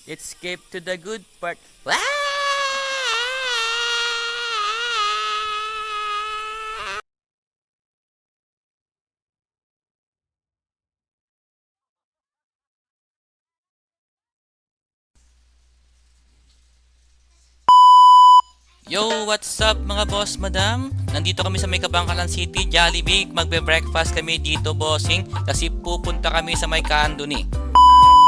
Let's skip to the good part. Wah! Yo, what's up mga boss, madam? Nandito kami sa may Kabangkalan City, Jollibee. Magbe-breakfast kami dito, bossing. Kasi pupunta kami sa may Kanduni.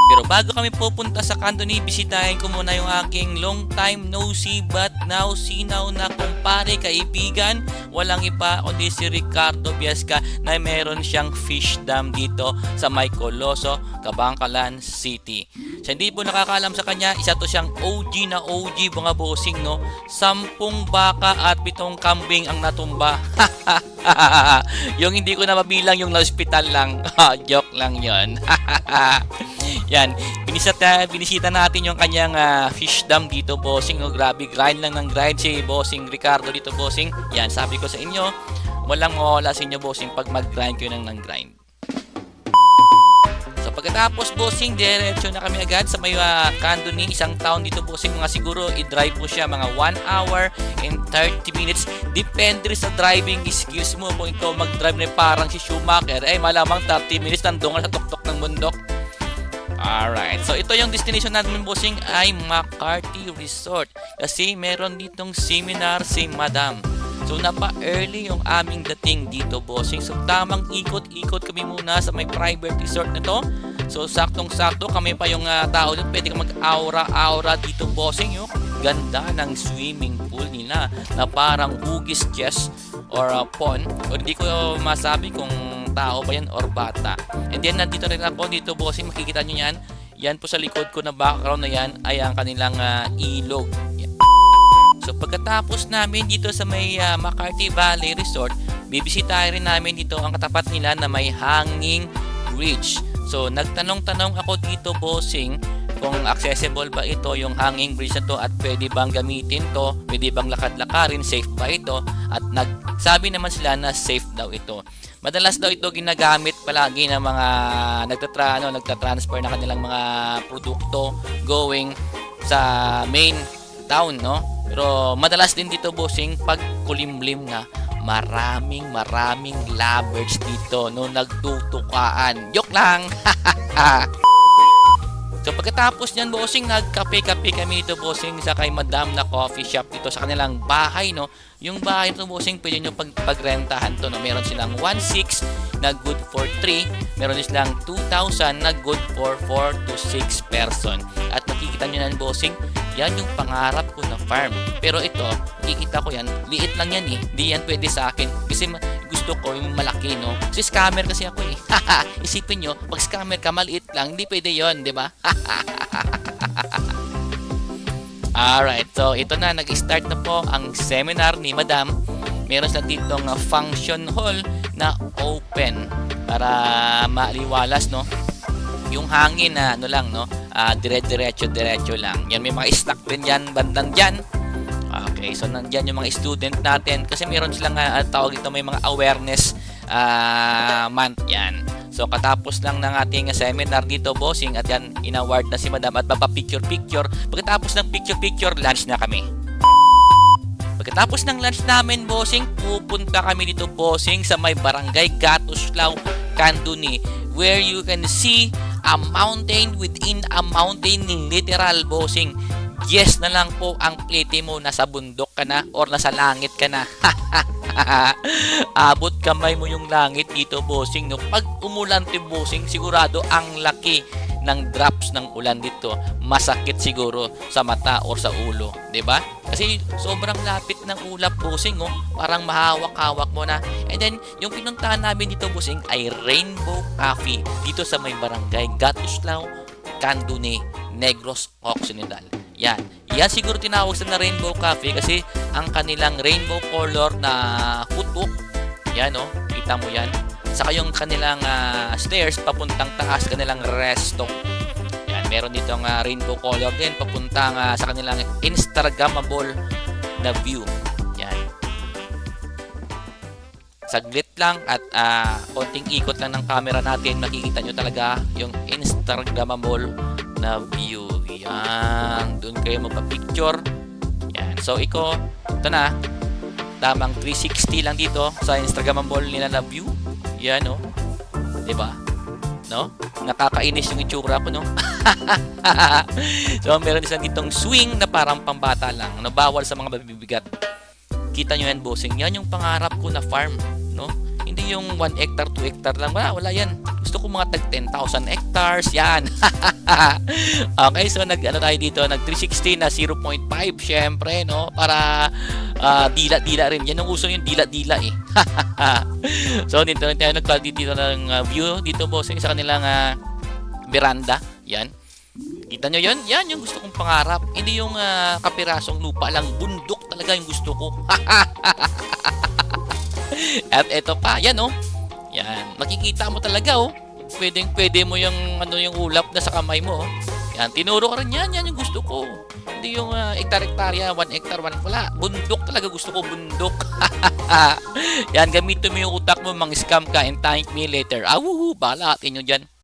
Pero bago kami pupunta sa Kanduni, bisitahin ko muna yung aking long time no see but now sinaw na kumpare kaibigan. Walang iba kundi si Ricardo Biasca na meron siyang fish dam dito sa may Coloso, Kabangkalan City. Sa hindi po nakakaalam sa kanya, isa to siyang OG na OG mga bossing, no? 10 baka at 7 kambing ang natumba. Yung hindi ko na mabilang yung na-hospital lang. Joke lang yon. Yan, binisita natin yung kanyang fish dam dito, bossing. No? Grabe, grind lang ng grind si bossing Ricardo dito, bossing. Yan, sabi ko sa inyo, walang mawala sa inyo, bossing, pag mag-grind kayo ng grind. So pagkatapos, bossing, diretso na kami agad sa may Kanduni, isang town dito, bossing. Mga siguro i-drive mo siya mga 1 hour and 30 minutes. Depende rin sa driving skills mo. Kung ikaw mag-drive na parang si Schumacher, malamang 30 minutes nandun ka sa tuktok ng bundok. Alright, so ito yung destination natin, bossing, ay McCarthy Resort. Kasi meron ditong seminar si Madam. So napa-early yung aming dating dito, bossing. So tamang ikot-ikot kami muna sa may private resort na to. So saktong-sakto kami pa yung tao doon. Pwede ka mag-aura-aura dito, bossing. Yung ganda ng swimming pool nila na parang hugis chest or pond. O hindi ko masabi kung tao ba yan or bata. And then nandito rin ako dito, bossing. Makikita nyo yan. Yan po sa likod ko na background na yan ay ang kanilang ilog. Yan. So pagkatapos namin dito sa may McCarthy Valley Resort, bibisitahin rin namin dito ang katapat nila na may hanging bridge. So nagtanong-tanong ako dito, bossing, kung accessible ba ito yung hanging bridge na to at pwede bang gamitin to, pwede bang lakad-lakarin, safe ba ito, at nagsabi naman sila na safe daw ito. Madalas daw ito ginagamit palagi ng mga nagtatransfer na kanilang mga produkto going sa main town, no? Pero madalas din dito, bossing, pag kulimlim na, maraming lovers dito, no, nagtutukaan. Joke lang. So pagkatapos niyan, bossing, nagkape-kape kami dito, bossing, sa kay Madam na coffee shop dito sa kanilang bahay, no. Yung bahay nito, bossing, pwede nyo pagrentahan to, no. Meron silang 1,600 na good for 3, meron silang 2,000 na good for 4 to 6 person. At makikita nyo na, bossing, yan yung pangarap ko na farm. Pero ito, nakikita ko yan, liit lang yan eh. Hindi yan pwede sa akin. Kasi gusto ko yung malaki, no? Kasi scammer kasi ako eh. Isipin nyo, pag scammer ka, maliit lang, hindi pwede yon, di ba? Alright, so ito na, nag-start na po ang seminar ni Madam. Meron sa ditong function hall na open para maliwalas, no? Yung hangin na lang, no? Diretso lang. Yan, may mga stock din yan, bandang dyan. Okay, so nandyan yung mga student natin kasi meron silang tawag dito, may mga awareness month yan. So katapos lang ng ating seminar dito, bossing, at yan, in-award na si Madam at picture. Pagkatapos ng picture, lunch na kami. Pagkatapos ng lunch namin, bossing, pupunta kami dito, bossing, sa may barangay Gatuslaw, Kanduni, where you can see a mountain within a mountain, literal, bossing. Yes na lang po ang plete mo, nasa bundok ka na or nasa langit ka na. Abot kamay mo yung langit dito, bossing, no? Pag umulan, bossing, sigurado ang laki ng drops ng ulan dito. Masakit siguro sa mata or sa ulo, 'di ba? Kasi sobrang lapit ng ulap, bossing, oh. Parang mahawak-hawak mo na. And then yung pinuntahan namin dito, bossing, ay Rainbow Cafe dito sa may barangay Gatuslaw, Kanduni, Negros Occidental. Yan siguro tinawag sa na Rainbow Cafe kasi ang kanilang rainbow color na kutok, yan, oh, kita mo yan. Saka yung kanilang stairs papuntang taas, kanilang resto. Yan, meron dito ang rainbow color din papuntang sa kanilang Instagrammable na view. Yan. Saglit lang at konting ikot lang ng camera natin, makikita nyo talaga yung Instagrammable na view. Yan, doon kayo magpa-picture. Yan. So, ito na. Tamang 360 lang dito sa Instagrammable nila na view. Yan, no? Diba? No? Nakakainis yung itsura ko, no? So, meron isang ditong swing na parang pambata lang. No? Bawal sa mga mabibigat. Kita nyo yan, bossing. Yan yung pangarap ko na farm, no? Hindi yung 1 hectare, 2 hectare lang. Wala yan. Gusto ko mga tag 10,000 hectares. Yan. Okay, so nag-ano tayo dito, nag 360 na 0.5 syempre, no? Para dila-dila rin. Yan ang uso yung dila-dila eh. So dito tayo dito ng view dito, bossing, sa kanilang veranda. Yan. Kita nyo yun? Yan yung gusto kong pangarap. Hindi yung kapirasong lupa lang. Bundok talaga yung gusto ko. At eto pa, yan oh. Yan, makikita mo talaga oh. Pwede mo yung yung ulap na sa kamay mo oh. Yan, tinuro ko rin yan, yan yung gusto ko. Hindi yung hektar-hektarya, 1 hectare, 1 wala. Bundok talaga gusto ko, bundok. Yan, gamitin mo yung utak mo, mang scam ka and thank me later. Bahala, atin nyo dyan.